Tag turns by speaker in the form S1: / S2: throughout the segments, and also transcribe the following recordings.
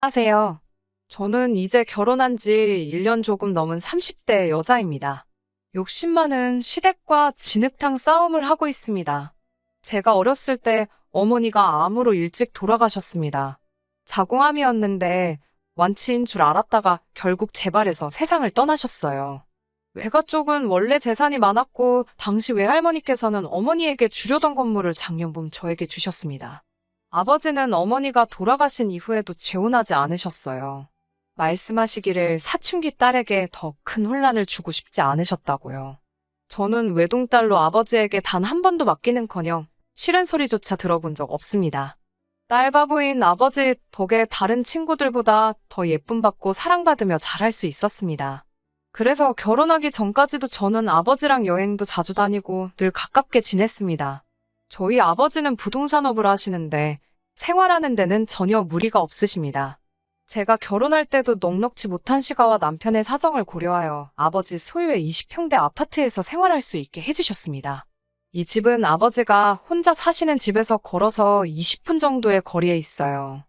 S1: 안녕하세요. 저는 이제 결혼한 지 1년 조금 넘은 30대 여자입니다. 욕심 많은 시댁과 진흙탕 싸움을 하고 있습니다. 제가 어렸을 때 어머니가 암으로 일찍 돌아가셨습니다. 자궁암이었는데 완치인 줄 알았다가 결국 재발해서 세상을 떠나셨어요. 외가 쪽은 원래 재산이 많았고 당시 외할머니께서는 어머니에게 주려던 건물을 작년봄 저에게 주셨습니다. 아버지는 어머니가 돌아가신 이후에도 재혼하지 않으셨어요. 말씀하시기를 사춘기 딸에게 더 큰 혼란을 주고 싶지 않으셨다고요. 저는 외동딸로 아버지에게 단 한 번도 맡기는커녕 싫은 소리조차 들어본 적 없습니다. 딸 바보인 아버지 덕에 다른 친구들보다 더 예쁨 받고 사랑받으며 잘할 수 있었습니다. 그래서 결혼하기 전까지도 저는 아버지랑 여행도 자주 다니고 늘 가깝게 지냈습니다. 저희 아버지는 부동산업을 하시는데 생활하는 데는 전혀 무리가 없으십니다. 제가 결혼할 때도 넉넉지 못한 시가와 남편의 사정을 고려하여 아버지 소유의 20평대 아파트에서 생활할 수 있게 해주셨습니다. 이 집은 아버지가 혼자 사시는 집에서 걸어서 20분 정도의 거리에 있어요.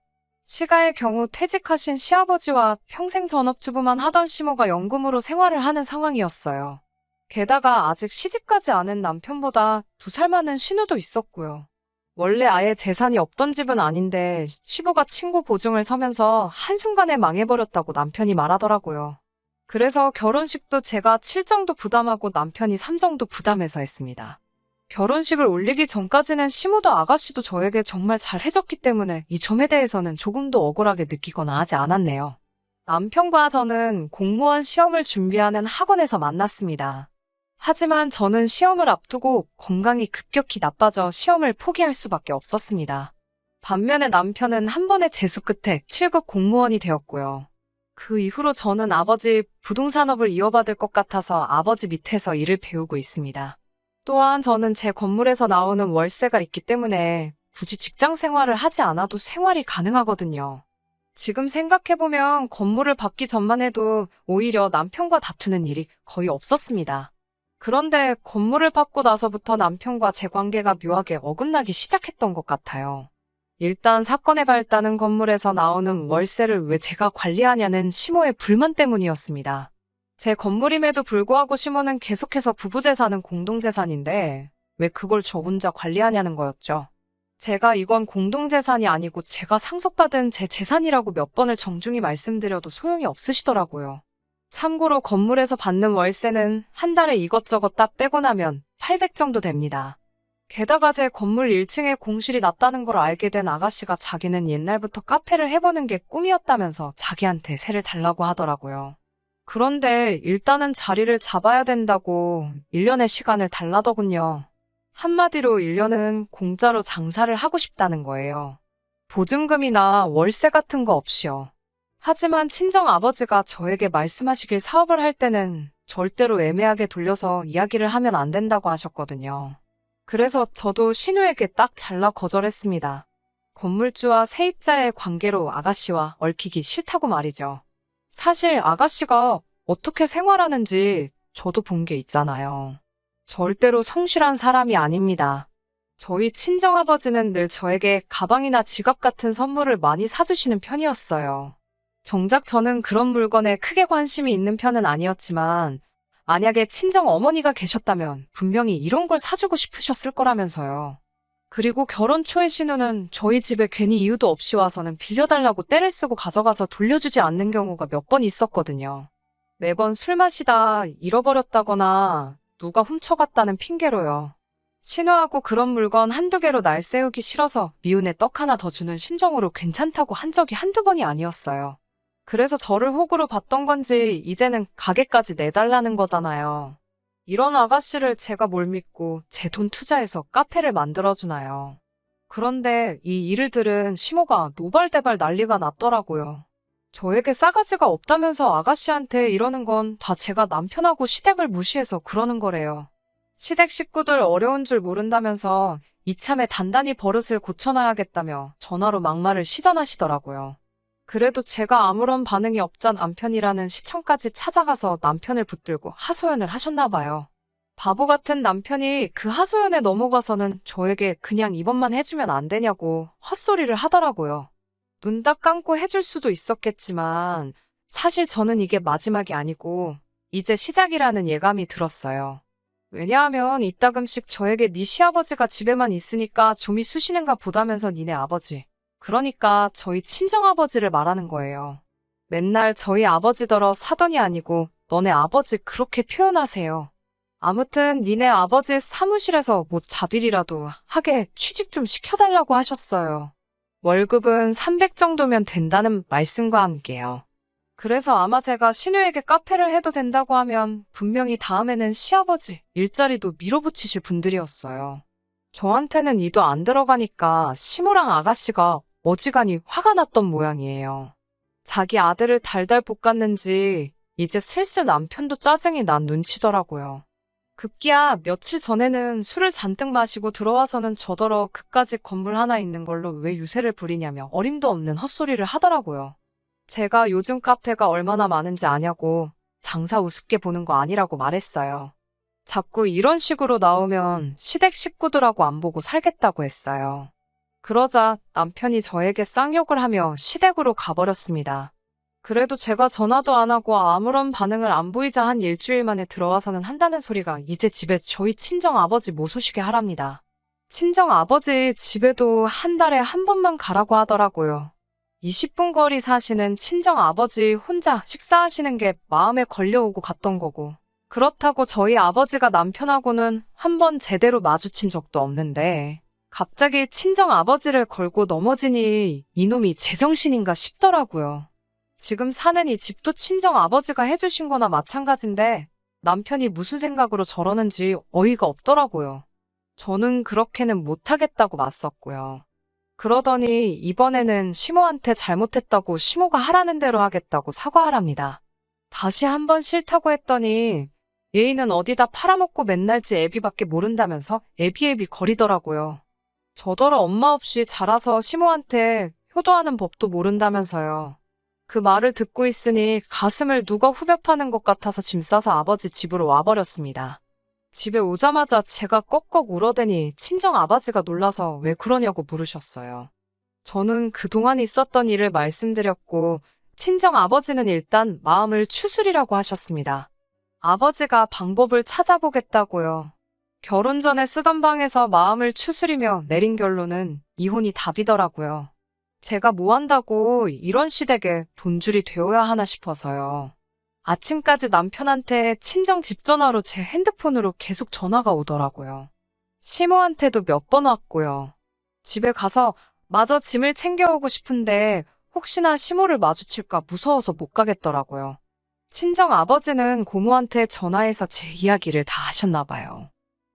S1: 시가의 경우 퇴직하신 시아버지와 평생 전업주부만 하던 시모가 연금으로 생활을 하는 상황이었어요. 게다가 아직 시집가지 않은 남편보다 2살 많은 신우도 있었고요. 원래 아예 재산이 없던 집은 아닌데 시부가 친구 보증을 서면서 한순간에 망해버렸다고 남편이 말하더라고요. 그래서 결혼식도 제가 7 정도 부담하고 남편이 3 정도 부담해서 했습니다. 결혼식을 올리기 전까지는 시모도 아가씨도 저에게 정말 잘 해줬기 때문에 이 점에 대해서는 조금도 억울하게 느끼거나 하지 않았네요. 남편과 저는 공무원 시험을 준비하는 학원에서 만났습니다. 하지만 저는 시험을 앞두고 건강이 급격히 나빠져 시험을 포기할 수밖에 없었습니다. 반면에 남편은 한 번의 재수 끝에 7급 공무원이 되었고요. 그 이후로 저는 아버지 부동산업을 이어받을 것 같아서 아버지 밑에서 일을 배우고 있습니다. 또한 저는 제 건물에서 나오는 월세가 있기 때문에 굳이 직장 생활을 하지 않아도 생활이 가능하거든요. 지금 생각해보면 건물을 받기 전만 해도 오히려 남편과 다투는 일이 거의 없었습니다. 그런데 건물을 받고 나서부터 남편과 제 관계가 묘하게 어긋나기 시작했던 것 같아요. 일단 사건의 발단은 건물에서 나오는 월세를 왜 제가 관리하냐는 시모의 불만 때문이었습니다. 제 건물임에도 불구하고 시모는 계속해서 부부재산은 공동재산인데 왜 그걸 저 혼자 관리하냐는 거였죠. 제가 이건 공동재산이 아니고 제가 상속받은 제 재산이라고 몇 번을 정중히 말씀드려도 소용이 없으시더라고요. 참고로 건물에서 받는 월세는 한 달에 이것저것 다 빼고 나면 800 정도 됩니다. 게다가 제 건물 1층에 공실이 났다는 걸 알게 된 아가씨가 자기는 옛날부터 카페를 해보는 게 꿈이었다면서 자기한테 세를 달라고 하더라고요. 그런데 일단은 자리를 잡아야 된다고 1년의 시간을 달라더군요. 한마디로 1년은 공짜로 장사를 하고 싶다는 거예요. 보증금이나 월세 같은 거 없이요. 하지만 친정 아버지가 저에게 말씀하시길 사업을 할 때는 절대로 애매하게 돌려서 이야기를 하면 안 된다고 하셨거든요. 그래서 저도 신우에게 딱 잘라 거절했습니다. 건물주와 세입자의 관계로 아가씨와 얽히기 싫다고 말이죠. 사실 아가씨가 어떻게 생활하는지 저도 본 게 있잖아요. 절대로 성실한 사람이 아닙니다. 저희 친정아버지는 늘 저에게 가방이나 지갑 같은 선물을 많이 사주시는 편이었어요. 정작 저는 그런 물건에 크게 관심이 있는 편은 아니었지만 만약에 친정 어머니가 계셨다면 분명히 이런 걸 사주고 싶으셨을 거라면서요. 그리고 결혼 초에 신우는 저희 집에 괜히 이유도 없이 와서는 빌려달라고 떼를 쓰고 가져가서 돌려주지 않는 경우가 몇 번 있었거든요. 매번 술 마시다 잃어버렸다거나 누가 훔쳐갔다는 핑계로요. 신우하고 그런 물건 한두 개로 날 세우기 싫어서 미운에 떡 하나 더 주는 심정으로 괜찮다고 한 적이 한두 번이 아니었어요. 그래서 저를 호구로 봤던 건지 이제는 가게까지 내달라는 거잖아요. 이런 아가씨를 제가 뭘 믿고 제 돈 투자해서 카페를 만들어주나요. 그런데 이 일을 들은 시모가 노발대발 난리가 났더라고요. 저에게 싸가지가 없다면서 아가씨한테 이러는 건 다 제가 남편하고 시댁을 무시해서 그러는 거래요. 시댁 식구들 어려운 줄 모른다면서 이참에 단단히 버릇을 고쳐놔야겠다며 전화로 막말을 시전하시더라고요. 그래도 제가 아무런 반응이 없자 남편이라는 시청까지 찾아가서 남편을 붙들고 하소연을 하셨나 봐요. 바보 같은 남편이 그 하소연에 넘어가서는 저에게 그냥 이번만 해주면 안 되냐고 헛소리를 하더라고요. 눈 딱 감고 해줄 수도 있었겠지만 사실 저는 이게 마지막이 아니고 이제 시작이라는 예감이 들었어요. 왜냐하면 이따금씩 저에게 네 시아버지가 집에만 있으니까 좀이 쑤시는가 보다면서 니네 아버지. 그러니까 저희 친정아버지를 말하는 거예요. 맨날 저희 아버지더러 사돈이 아니고 너네 아버지 그렇게 표현하세요. 아무튼 니네 아버지 사무실에서 뭐 자빌이라도 하게 취직 좀 시켜달라고 하셨어요. 월급은 300 정도면 된다는 말씀과 함께요. 그래서 아마 제가 신우에게 카페를 해도 된다고 하면 분명히 다음에는 시아버지 일자리도 밀어붙이실 분들이었어요. 저한테는 이도 안 들어가니까 시모랑 아가씨가 어지간히 화가 났던 모양이에요. 자기 아들을 달달 볶았는지 이제 슬슬 남편도 짜증이 난 눈치더라고요. 급기야 며칠 전에는 술을 잔뜩 마시고 들어와서는 저더러 그까짓 건물 하나 있는 걸로 왜 유세를 부리냐며 어림도 없는 헛소리를 하더라고요. 제가 요즘 카페가 얼마나 많은지 아냐고 장사 우습게 보는 거 아니라고 말했어요. 자꾸 이런 식으로 나오면 시댁 식구들하고 안 보고 살겠다고 했어요. 그러자 남편이 저에게 쌍욕을 하며 시댁으로 가버렸습니다. 그래도 제가 전화도 안 하고 아무런 반응을 안 보이자 한 일주일 만에 들어와서는 한다는 소리가 이제 집에 저희 친정 아버지 못 오시게 하랍니다. 친정 아버지 집에도 한 달에 한 번만 가라고 하더라고요. 20분 거리 사시는 친정 아버지 혼자 식사하시는 게 마음에 걸려오고 갔던 거고. 그렇다고 저희 아버지가 남편하고는 한 번 제대로 마주친 적도 없는데 갑자기 친정 아버지를 걸고 넘어지니 이놈이 제정신인가 싶더라고요. 지금 사는 이 집도 친정 아버지가 해주신 거나 마찬가지인데 남편이 무슨 생각으로 저러는지 어이가 없더라고요. 저는 그렇게는 못하겠다고 맞섰고요. 그러더니 이번에는 시모한테 잘못했다고 시모가 하라는 대로 하겠다고 사과하랍니다. 다시 한번 싫다고 했더니 얘는 어디다 팔아먹고 맨날 지 애비밖에 모른다면서 애비애비 거리더라고요. 저더러 엄마 없이 자라서 시모한테 효도하는 법도 모른다면서요. 그 말을 듣고 있으니 가슴을 누가 후벼 파는 것 같아서 짐 싸서 아버지 집으로 와버렸습니다. 집에 오자마자 제가 꺽꺽 울어대니 친정 아버지가 놀라서 왜 그러냐고 물으셨어요. 저는 그동안 있었던 일을 말씀드렸고 친정 아버지는 일단 마음을 추스리라고 하셨습니다. 아버지가 방법을 찾아보겠다고요. 결혼 전에 쓰던 방에서 마음을 추스리며 내린 결론은 이혼이 답이더라고요. 제가 뭐 한다고 이런 시댁에 돈줄이 되어야 하나 싶어서요. 아침까지 남편한테 친정 집 전화로 제 핸드폰으로 계속 전화가 오더라고요. 시모한테도 몇 번 왔고요. 집에 가서 마저 짐을 챙겨오고 싶은데 혹시나 시모를 마주칠까 무서워서 못 가겠더라고요. 친정 아버지는 고모한테 전화해서 제 이야기를 다 하셨나 봐요.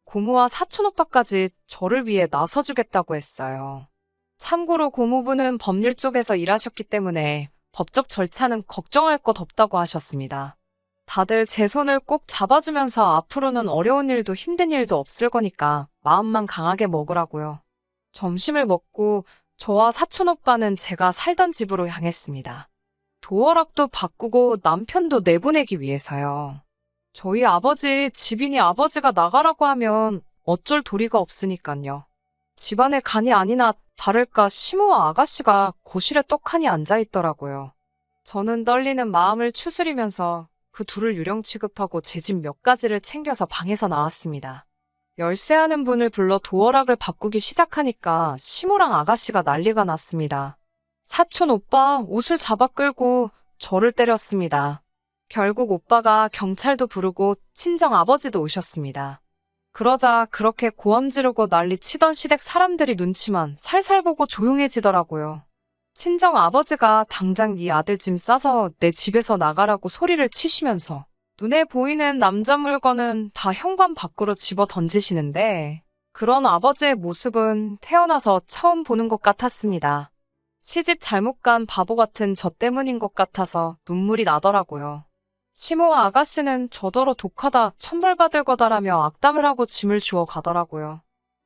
S1: 고모와 사촌 오빠까지 저를 위해 나서주겠다고 했어요. 참고로 고모부는 법률 쪽에서 일하셨기 때문에 법적 절차는 걱정할 것 없다고 하셨습니다. 다들 제 손을 꼭 잡아주면서 앞으로는 어려운 일도 힘든 일도 없을 거니까 마음만 강하게 먹으라고요. 점심을 먹고 저와 사촌 오빠는 제가 살던 집으로 향했습니다. 도어락도 바꾸고 남편도 내보내기 위해서요. 저희 아버지 집이니 아버지가 나가라고 하면 어쩔 도리가 없으니까요. 집안에 간이 아니나 다를까 시모와 아가씨가 거실에 떡하니 앉아있더라고요. 저는 떨리는 마음을 추스리면서 그 둘을 유령 취급하고 제 집 몇 가지를 챙겨서 방에서 나왔습니다. 열쇠하는 분을 불러 도어락을 바꾸기 시작하니까 시모랑 아가씨가 난리가 났습니다. 사촌 오빠 옷을 잡아 끌고 저를 때렸습니다. 결국 오빠가 경찰도 부르고 친정 아버지도 오셨습니다. 그러자 그렇게 고함 지르고 난리 치던 시댁 사람들이 눈치만 살살 보고 조용해지더라고요. 친정 아버지가 당장 네 아들 짐 싸서 내 집에서 나가라고 소리를 치시면서 눈에 보이는 남자 물건은 다 현관 밖으로 집어 던지시는데 그런 아버지의 모습은 태어나서 처음 보는 것 같았습니다. 시집 잘못 간 바보 같은 저 때문인 것 같아서 눈물이 나더라고요. 시모와 아가씨는 저더러 독하다 천벌받을 거다라며 악담을 하고 짐을 주워 가더라고요.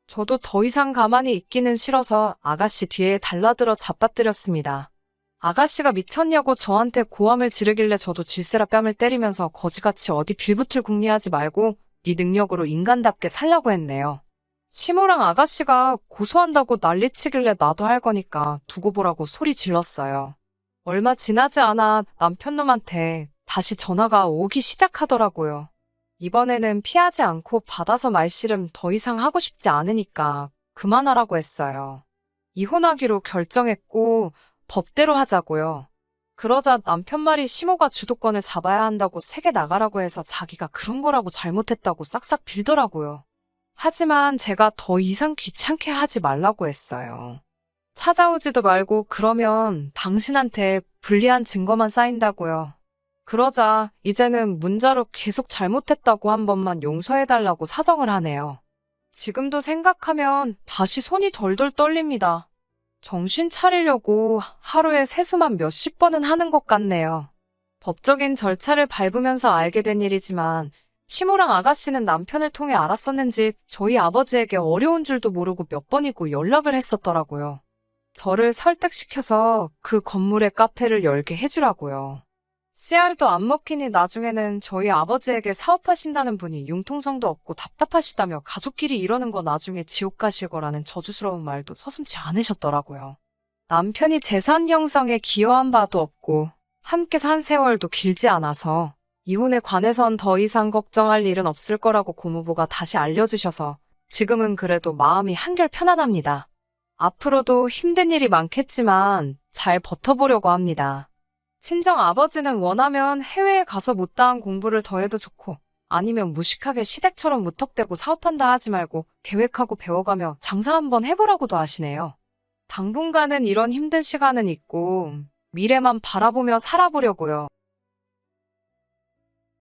S1: 저도 더 이상 가만히 있기는 싫어서 아가씨 뒤에 달라들어 잡아뜨렸습니다. 아가씨가 미쳤냐고 저한테 고함을 지르길래 저도 질세라 뺨을 때리면서 거지같이 어디 빌붙을 궁리하지 말고 네 능력으로 인간답게 살라고 했네요. 시모랑 아가씨가 고소한다고 난리치길래 나도 할 거니까 두고 보라고 소리 질렀어요. 얼마 지나지 않아 남편 놈한테 다시 전화가 오기 시작하더라고요. 이번에는 피하지 않고 받아서 말씨름 더 이상 하고 싶지 않으니까 그만하라고 했어요. 이혼하기로 결정했고 법대로 하자고요. 그러자 남편 말이 시모가 주도권을 잡아야 한다고 세게 나가라고 해서 자기가 그런 거라고 잘못했다고 싹싹 빌더라고요. 하지만 제가 더 이상 귀찮게 하지 말라고 했어요. 찾아오지도 말고 그러면 당신한테 불리한 증거만 쌓인다고요. 그러자 이제는 문자로 계속 잘못했다고 한 번만 용서해달라고 사정을 하네요. 지금도 생각하면 다시 손이 덜덜 떨립니다. 정신 차리려고 하루에 세수만 몇십 번은 하는 것 같네요. 법적인 절차를 밟으면서 알게 된 일이지만 시모랑 아가씨는 남편을 통해 알았었는지 저희 아버지에게 어려운 줄도 모르고 몇 번이고 연락을 했었더라고요. 저를 설득시켜서 그 건물에 카페를 열게 해주라고요. 씨알도 안 먹히니 나중에는 저희 아버지에게 사업하신다는 분이 융통성도 없고 답답하시다며 가족끼리 이러는 거 나중에 지옥 가실 거라는 저주스러운 말도 서슴지 않으셨더라고요. 남편이 재산 형성에 기여한 바도 없고 함께 산 세월도 길지 않아서 이혼에 관해선 더 이상 걱정할 일은 없을 거라고 고모부가 다시 알려주셔서 지금은 그래도 마음이 한결 편안합니다. 앞으로도 힘든 일이 많겠지만 잘 버텨보려고 합니다. 친정 아버지는 원하면 해외에 가서 못다한 공부를 더 해도 좋고 아니면 무식하게 시댁처럼 무턱대고 사업한다 하지 말고 계획하고 배워가며 장사 한번 해보라고도 하시네요. 당분간은 이런 힘든 시간은 있고 미래만 바라보며 살아보려고요.